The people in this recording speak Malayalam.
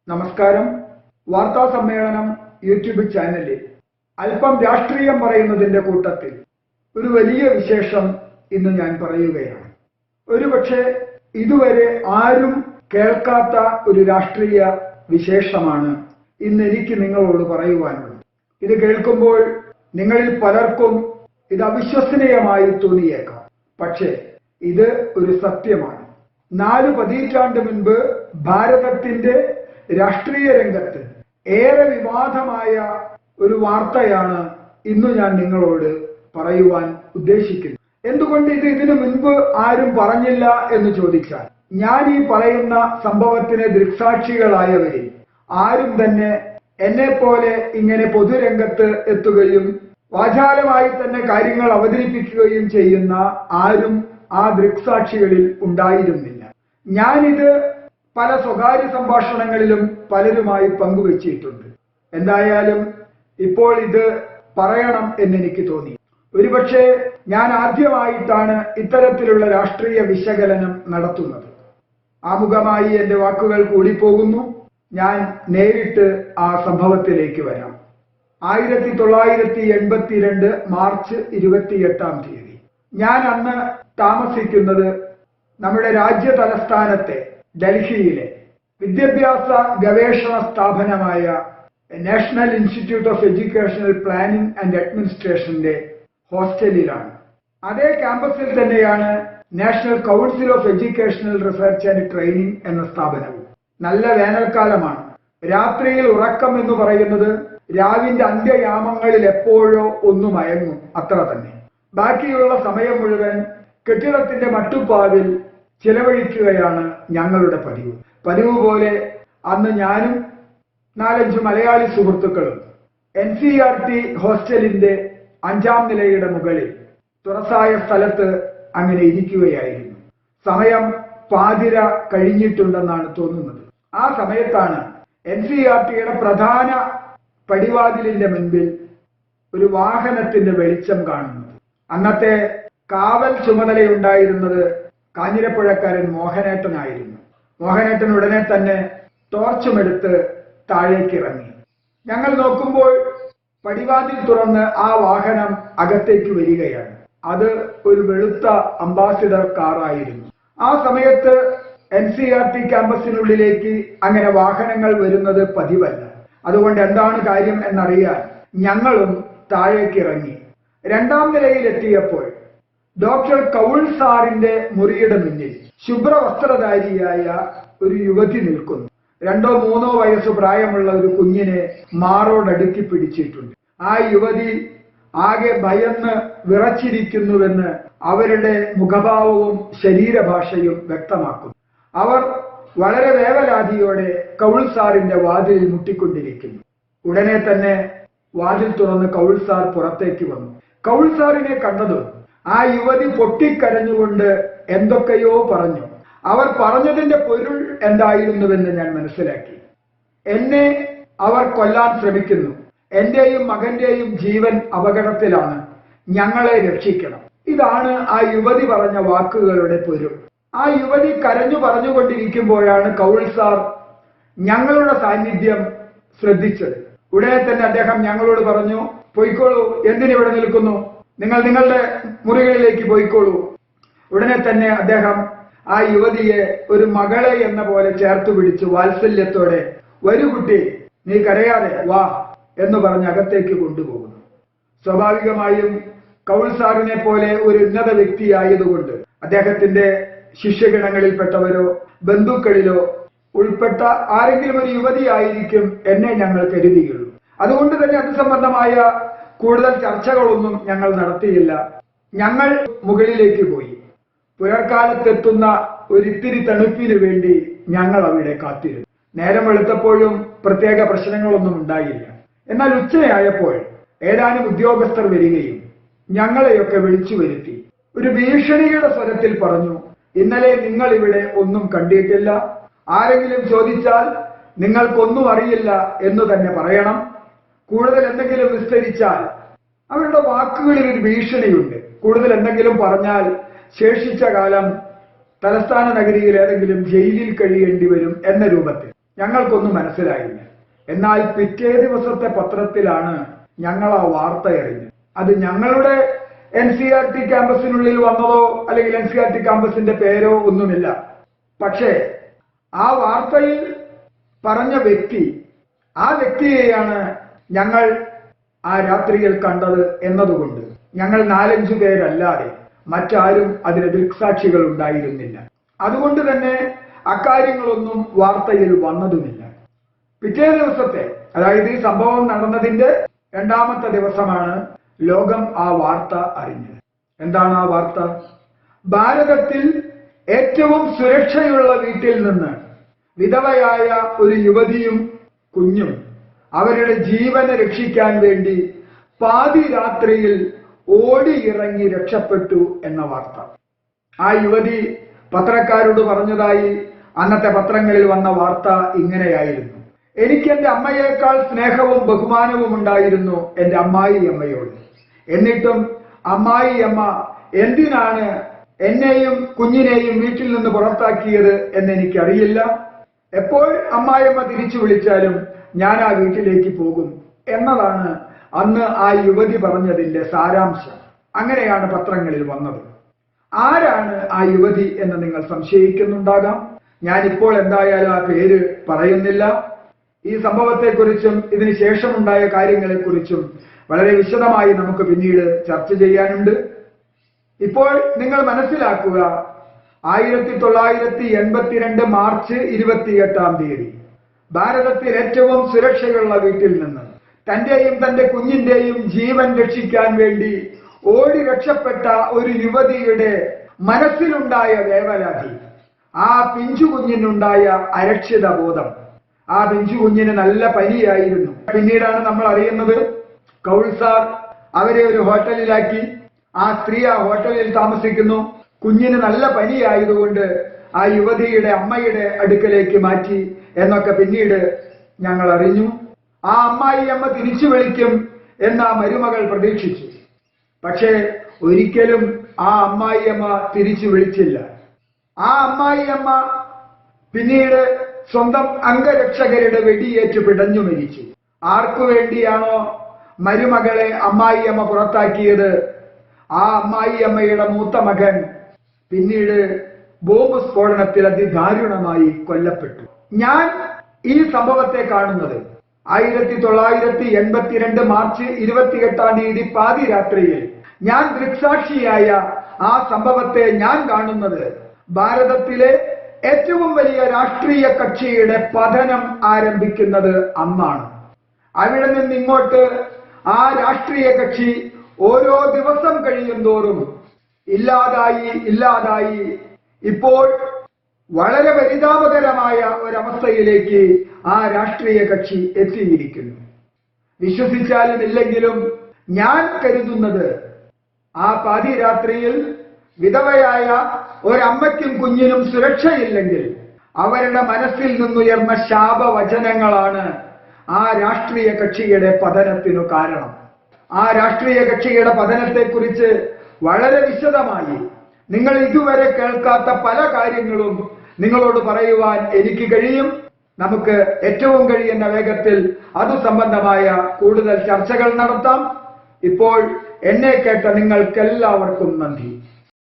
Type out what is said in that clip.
നമസ്കാരം. വാർത്താ സമ്മേളനം യൂട്യൂബ് ചാനലിൽ അല്പം രാഷ്ട്രീയം പറയുന്നതിന്റെ കൂട്ടത്തിൽ ഒരു വലിയ വിശേഷം ഇന്ന് ഞാൻ പറയുകയാണ്. ഒരുപക്ഷെ ഇതുവരെ ആരും കേൾക്കാത്ത ഒരു രാഷ്ട്രീയ വിശേഷമാണ് ഇന്ന് എനിക്ക് നിങ്ങളോട് പറയുവാനുള്ളത്. ഇത് കേൾക്കുമ്പോൾ നിങ്ങളിൽ പലർക്കും ഇത് അവിശ്വസനീയമായി തോന്നിയേക്കാം. പക്ഷേ ഇത് ഒരു സത്യമാണ്. 4 പതിറ്റാണ്ട് മുൻപ് ഭാരതത്തിന്റെ രാഷ്ട്രീയ രംഗത്ത് ഏറെ വിവാദമായ ഒരു വാർത്തയാണ് ഇന്ന് ഞാൻ നിങ്ങളോട് പറയുവാൻ ഉദ്ദേശിക്കുന്നത്. എന്തുകൊണ്ട് ഇതിനു മുൻപ് ആരും പറഞ്ഞില്ല എന്ന് ചോദിച്ചാൽ, ഞാൻ ഈ പറയുന്ന സംഭവത്തിന് ദൃക്സാക്ഷികളായവരിൽ ആരും തന്നെ എന്നെ പോലെ ഇങ്ങനെ പൊതുരംഗത്ത് എത്തുകയും വാചാലമായി തന്നെ കാര്യങ്ങൾ അവതരിപ്പിക്കുകയും ചെയ്യുന്ന ആരും ആ ദൃക്സാക്ഷികളിൽ ഉണ്ടായിരുന്നില്ല. ഞാനിത് പല സ്വകാര്യ സംഭാഷണങ്ങളിലും പലരുമായി പങ്കുവച്ചിട്ടുണ്ട്. എന്തായാലും ഇപ്പോൾ ഇത് പറയണം എന്നെനിക്ക് തോന്നി. ഒരുപക്ഷെ ഞാൻ ആദ്യമായിട്ടാണ് ഇത്തരത്തിലുള്ള രാഷ്ട്രീയ വിശകലനം നടത്തുന്നത്. ആമുഖമായി എന്റെ വാക്കുകൾ കൂടിപ്പോകുന്നു. ഞാൻ നേരിട്ട് ആ സംഭവത്തിലേക്ക് വരാം. 1982 മാർച്ച് 28 ഞാൻ അന്ന് താമസിക്കുന്നത് നമ്മുടെ രാജ്യ തലസ്ഥാനത്തെ ഡൽഹിയിലെ വിദ്യാഭ്യാസ ഗവേഷണ സ്ഥാപനമായ National Institute of Educational Planning and അഡ്മിനിസ്ട്രേഷന്റെ ഹോസ്റ്റലിലാണ്. അതേ ക്യാമ്പസിൽ തന്നെയാണ് National Council of Educational Research and Training എന്ന സ്ഥാപനവും. നല്ല വേനൽക്കാലമാണ്. രാത്രിയിൽ ഉറക്കം എന്ന് പറയുന്നത് രാവിന്റെ അന്ത്യയാമങ്ങളിൽ എപ്പോഴോ ഒന്ന് മയങ്ങും, അത്ര തന്നെ. ബാക്കിയുള്ള സമയം മുഴുവൻ കെട്ടിടത്തിന്റെ മട്ടുപ്പാവിൽ ചിലവഴിക്കുകയാണ് ഞങ്ങളുടെ പതിവ് പോലെ അന്ന് ഞാനും 4-5 മലയാളി സുഹൃത്തുക്കളും NCERT ഹോസ്റ്റലിന്റെ 5ാം നിലയുടെ മുകളിൽ തുറസായ സ്ഥലത്ത് അങ്ങനെ ഇരിക്കുകയായിരുന്നു. സമയം പാതിര കഴിഞ്ഞിട്ടുണ്ടെന്നാണ് തോന്നുന്നത്. ആ സമയത്താണ് NCERTയുടെ പ്രധാന പടിവാതിലിന്റെ മുൻപിൽ ഒരു വാഹനത്തിന്റെ വെളിച്ചം കാണുന്നത്. അന്നത്തെ കാവൽ ചുമതലയുണ്ടായിരുന്നത് കാഞ്ഞിരപ്പുഴക്കാരൻ മോഹനേട്ടനായിരുന്നു. മോഹനേട്ടൻ ഉടനെ തന്നെ ടോർച്ചുമെടുത്ത് താഴേക്ക് ഇറങ്ങി. ഞങ്ങൾ നോക്കുമ്പോൾ പടിവാതിൽ തുറന്ന് ആ വാഹനം അകത്തേക്ക് വരികയാണ്. അത് ഒരു വെളുത്ത അംബാസിഡർ കാറായിരുന്നു. ആ സമയത്ത് NCERT ക്യാമ്പസിനുള്ളിലേക്ക് അങ്ങനെ വാഹനങ്ങൾ വരുന്നത് പതിവല്ല. അതുകൊണ്ട് എന്താണ് കാര്യം എന്നറിയാൻ ഞങ്ങളും താഴേക്ക് ഇറങ്ങി. 2ാം നിലയിലെത്തിയപ്പോൾ ഡോക്ടർ കൗൾ സാറിന്റെ മുറിയുടെ മുന്നിൽ ശുഭ്രവസ്ത്രധാരിയായ ഒരു യുവതി നിൽക്കുന്നു. 2-3 വയസ്സ് പ്രായമുള്ള ഒരു കുഞ്ഞിനെ മാറോടടുക്കി പിടിച്ചിട്ടുണ്ട്. ആ യുവതി ആകെ ഭയന്ന് വിറച്ചിരിക്കുന്നുവെന്ന് അവരുടെ മുഖഭാവവും ശരീരഭാഷയും വ്യക്തമാക്കുന്നു. അവർ വളരെ വേവലാതിയോടെ കൗൾ സാറിന്റെ വാതിലിൽ മുട്ടിക്കൊണ്ടിരിക്കുന്നു. ഉടനെ തന്നെ വാതിൽ തുറന്ന് കൗൾ സാർ പുറത്തേക്ക് വന്നു. കൗൾ സാറിനെ കണ്ടതും ആ യുവതി പൊട്ടിക്കരഞ്ഞുകൊണ്ട് എന്തൊക്കെയോ പറഞ്ഞു. അവർ പറഞ്ഞതിന്റെ പൊരുൾ എന്തായിരുന്നുവെന്ന് ഞാൻ മനസ്സിലാക്കി. എന്നെ അവർ കൊല്ലാൻ ശ്രമിക്കുന്നു. എന്റെയും മകന്റെയും ജീവൻ അപകടത്തിലാണ്. ഞങ്ങളെ രക്ഷിക്കണം. ഇതാണ് ആ യുവതി പറഞ്ഞ വാക്കുകളുടെ പൊരുൾ. ആ യുവതി കരഞ്ഞു പറഞ്ഞുകൊണ്ടിരിക്കുമ്പോഴാണ് കൗൾ സാർ ഞങ്ങളുടെ സാന്നിധ്യം ശ്രദ്ധിച്ചത്. ഉടനെ തന്നെ അദ്ദേഹം ഞങ്ങളോട് പറഞ്ഞു, പോയിക്കോളൂ, എന്തിനിവിടെ നിൽക്കുന്നു, നിങ്ങൾ നിങ്ങളുടെ മുറികളിലേക്ക് പോയിക്കോളൂ. ഉടനെ തന്നെ അദ്ദേഹം ആ യുവതിയെ ഒരു മകളെ എന്ന പോലെ ചേർത്ത് പിടിച്ച് വാത്സല്യത്തോടെ, വരൂ കുട്ടി, നീ കരയാതെ വാ എന്ന് പറഞ്ഞ് അകത്തേക്ക് കൊണ്ടുപോകുന്നു. സ്വാഭാവികമായും കൗൾ സാറിനെ പോലെ ഒരു ഉന്നത വ്യക്തിയായതുകൊണ്ട് അദ്ദേഹത്തിന്റെ ശിഷ്യഗണങ്ങളിൽപ്പെട്ടവരോ ബന്ധുക്കളിലോ ഉൾപ്പെട്ട ആരെങ്കിലും ഒരു യുവതിയായിരിക്കും എന്നെ ഞങ്ങൾ കരുതിയുള്ളൂ. അതുകൊണ്ട് തന്നെ അത് സംബന്ധമായ കൂടുതൽ ചർച്ചകളൊന്നും ഞങ്ങൾ നടത്തിയില്ല. ഞങ്ങൾ മുകളിലേക്ക് പോയി. പുലർക്കാലത്തെത്തുന്ന ഒരിത്തിരി തണുപ്പിന് വേണ്ടി ഞങ്ങൾ അവിടെ കാത്തിരുന്നു. നേരം വെളുത്തപ്പോഴും പ്രത്യേക പ്രശ്നങ്ങളൊന്നും ഉണ്ടായില്ല. എന്നാൽ ഉച്ചയായപ്പോൾ ഏതാനും ഉദ്യോഗസ്ഥർ വരികയും ഞങ്ങളെയൊക്കെ വിളിച്ചു വരുത്തി ഒരു ഭീഷണിയുടെ സ്വരത്തിൽ പറഞ്ഞു, ഇന്നലെ നിങ്ങൾ ഇവിടെ ഒന്നും കണ്ടിട്ടില്ല. ആരെങ്കിലും ചോദിച്ചാൽ നിങ്ങൾക്കൊന്നും അറിയില്ല എന്ന് തന്നെ പറയണം. കൂടുതൽ എന്തെങ്കിലും വിസ്തരിച്ചാൽ, അവരുടെ വാക്കുകളിൽ ഒരു ഭീഷണിയുണ്ട്, കൂടുതൽ എന്തെങ്കിലും പറഞ്ഞാൽ ശേഷിച്ച കാലം തലസ്ഥാന നഗരിയിൽ ഏതെങ്കിലും ജയിലിൽ കഴിയേണ്ടി വരും എന്ന രൂപത്തിൽ. ഞങ്ങൾക്കൊന്നും മനസ്സിലായില്ല. എന്നാൽ പിറ്റേ ദിവസത്തെ പത്രത്തിലാണ് ഞങ്ങൾ ആ വാർത്ത അറിഞ്ഞത്. അത് ഞങ്ങളുടെ NCERT ക്യാമ്പസിനുള്ളിൽ വന്നതോ അല്ലെങ്കിൽ NCERT ക്യാമ്പസിന്റെ പേരോ ഒന്നുമില്ല. പക്ഷേ ആ വാർത്തയിൽ പറഞ്ഞ വ്യക്തി, ആ വ്യക്തിയെയാണ് ഞങ്ങൾ ആ രാത്രിയിൽ കണ്ടത് എന്നതുകൊണ്ട് ഞങ്ങൾ 4-5 പേരല്ലാതെ മറ്റാരും അതിന് ദൃക്സാക്ഷികൾ ഉണ്ടായിരുന്നില്ല. അതുകൊണ്ട് തന്നെ അക്കാര്യങ്ങളൊന്നും വാർത്തയിൽ വന്നതുമില്ല. പിറ്റേ ദിവസത്തെ, അതായത് ഈ സംഭവം നടന്നതിന്റെ 2ാമത്തെ ദിവസമാണ് ലോകം ആ വാർത്ത അറിഞ്ഞത്. എന്താണ് ആ വാർത്ത? ഭാരതത്തിൽ ഏറ്റവും സുരക്ഷയുള്ള വീട്ടിൽ നിന്ന് വിധവയായ ഒരു യുവതിയും കുഞ്ഞും അവരുടെ ജീവനെ രക്ഷിക്കാൻ വേണ്ടി പാതിരാത്രിയിൽ ഓടിയിറങ്ങി രക്ഷപ്പെട്ടു എന്ന വാർത്ത. ആ യുവതി പത്രക്കാരോട് പറഞ്ഞതായി അന്നത്തെ പത്രങ്ങളിൽ വന്ന വാർത്ത ഇങ്ങനെയായിരുന്നു: എനിക്ക് എന്റെ അമ്മയേക്കാൾ സ്നേഹവും ബഹുമാനവും ഉണ്ടായിരുന്നു എന്റെ അമ്മായിയമ്മയോട്. എന്നിട്ടും അമ്മായിയമ്മ എന്തിനാണ് എന്നെയും കുഞ്ഞിനെയും വീട്ടിൽ നിന്ന് പുറത്താക്കിയത് എന്നെനിക്കറിയില്ല. എപ്പോൾ അമ്മായിയമ്മ തിരിച്ചു വിളിച്ചാലും ഞാൻ ആ വീട്ടിലേക്ക് പോകും എന്നതാണ് അന്ന് ആ യുവതി പറഞ്ഞതിന്റെ സാരാംശം. അങ്ങനെയാണ് പത്രങ്ങളിൽ വന്നത്. ആരാണ് ആ യുവതി എന്ന് നിങ്ങൾ സംശയിക്കുന്നുണ്ടാകാം. ഞാനിപ്പോൾ എന്തായാലും ആ പേര് പറയുന്നില്ല. ഈ സംഭവത്തെക്കുറിച്ചും ഇതിന് ശേഷമുണ്ടായ കാര്യങ്ങളെക്കുറിച്ചും വളരെ വിശദമായി നമുക്ക് പിന്നീട് ചർച്ച ചെയ്യാനുണ്ട്. ഇപ്പോൾ നിങ്ങൾ മനസ്സിലാക്കുക, 1982 മാർച്ച് 28-ാം തീയതി ഭാരതത്തിൽ ഏറ്റവും സുരക്ഷയുള്ള വീട്ടിൽ നിന്ന് തന്റെയും തന്റെ കുഞ്ഞിന്റെയും ജീവൻ രക്ഷിക്കാൻ വേണ്ടി ഓടി രക്ഷപ്പെട്ട ഒരു യുവതിയുടെ മനസ്സിലുണ്ടായ വേവലാതി, ആ പിഞ്ചു കുഞ്ഞിനുണ്ടായ അരക്ഷിത ബോധം. ആ പിഞ്ചു കുഞ്ഞിന് നല്ല പനിയായിരുന്നു. പിന്നീടാണ് നമ്മൾ അറിയുന്നത്, കൗൾ സാർ അവരെ ഒരു ഹോട്ടലിലാക്കി. ആ സ്ത്രീ ആ ഹോട്ടലിൽ താമസിക്കുന്നു. കുഞ്ഞിന് നല്ല പനിയായതുകൊണ്ട് ആ യുവതിയുടെ അമ്മയുടെ അടുക്കലേക്ക് മാറ്റി എന്നൊക്കെ പിന്നീട് ഞങ്ങൾ അറിഞ്ഞു. ആ അമ്മായിയമ്മ തിരിച്ചു വിളിക്കും എന്ന് ആ മരുമകൾ പ്രതീക്ഷിച്ചു. പക്ഷേ ഒരിക്കലും ആ അമ്മായിയമ്മ തിരിച്ചു വിളിച്ചില്ല. ആ അമ്മായിയമ്മ പിന്നീട് സ്വന്തം അംഗരക്ഷകരുടെ വെടിയേറ്റ് പിടഞ്ഞു മരിച്ചു. ആർക്കു വേണ്ടിയാണോ മരുമകളെ അമ്മായിയമ്മ പുറത്താക്കിയത്, ആ അമ്മായിയമ്മയുടെ മൂത്ത മകൻ പിന്നീട് ബോംബ് സ്ഫോടനത്തിൽ അതിദാരുണമായി കൊല്ലപ്പെട്ടു. ഞാൻ ഈ സംഭവത്തെ കാണുന്നത് 1982 മാർച്ച് 28-ാം തീയതി പാതിരാത്രിയിൽ ഞാൻ ദൃക്സാക്ഷിയായ ആ സംഭവത്തെ ഞാൻ കാണുന്നത് ഭാരതത്തിലെ ഏറ്റവും വലിയ രാഷ്ട്രീയ കക്ഷിയുടെ പതനം ആരംഭിക്കുന്നത് അന്നാണ്. അവിടെ നിന്നിങ്ങോട്ട് ആ രാഷ്ട്രീയ കക്ഷി ഓരോ ദിവസം കഴിയുന്തോറും ഇല്ലാതായി ഇപ്പോൾ വളരെ പരിതാപകരമായ ഒരവസ്ഥയിലേക്ക് ആ രാഷ്ട്രീയ കക്ഷി എത്തിയിരിക്കുന്നു. വിശ്വസിച്ചാലും ഇല്ലെങ്കിലും ഞാൻ കരുതുന്നത്, ആ പാതിരാത്രിയിൽ വിധവയായ ഒരമ്മയ്ക്കും കുഞ്ഞിനും സുരക്ഷയില്ലെങ്കിൽ അവരുടെ മനസ്സിൽ നിന്നുയർന്ന ശാപവചനങ്ങളാണ് ആ രാഷ്ട്രീയ കക്ഷിയുടെ പതനത്തിനു കാരണം. ആ രാഷ്ട്രീയ കക്ഷിയുടെ പതനത്തെക്കുറിച്ച് വളരെ വിശദമായി നിങ്ങൾ ഇതുവരെ കേൾക്കാത്ത പല കാര്യങ്ങളും നിങ്ങളോട് പറയുവാൻ എനിക്ക് കഴിയും. നമുക്ക് ഏറ്റവും കഴിയുന്ന വേഗത്തിൽ അത് സംബന്ധമായ കൂടുതൽ ചർച്ചകൾ നടത്താം. ഇപ്പോൾ എന്നെ കേട്ട നിങ്ങൾക്കെല്ലാവർക്കും നന്ദി.